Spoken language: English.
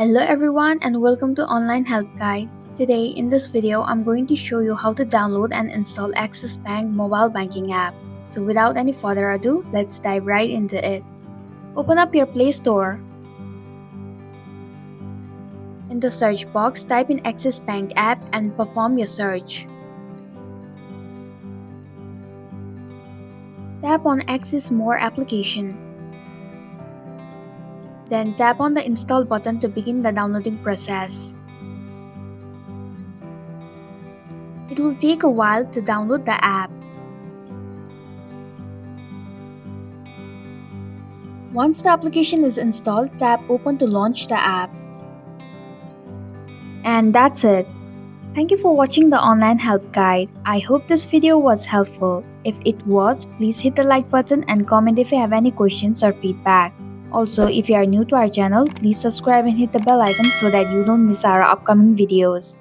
Hello everyone and welcome to Online Help Guide. Today in this video I'm going to show you how to download and install Axis Bank mobile banking app. So without any further ado, let's dive right into it. Open up your Play Store. In the search box, type in Axis Bank app and perform your search. Tap on Axis More application. Then tap on the install button to begin the downloading process. It will take a while to download the app. Once the application is installed, tap Open to launch the app. And that's it. Thank you for watching the online help guide. I hope this video was helpful. If it was, please hit the like button and comment if you have any questions or feedback. Also, if you are new to our channel, please subscribe and hit the bell icon so that you don't miss our upcoming videos.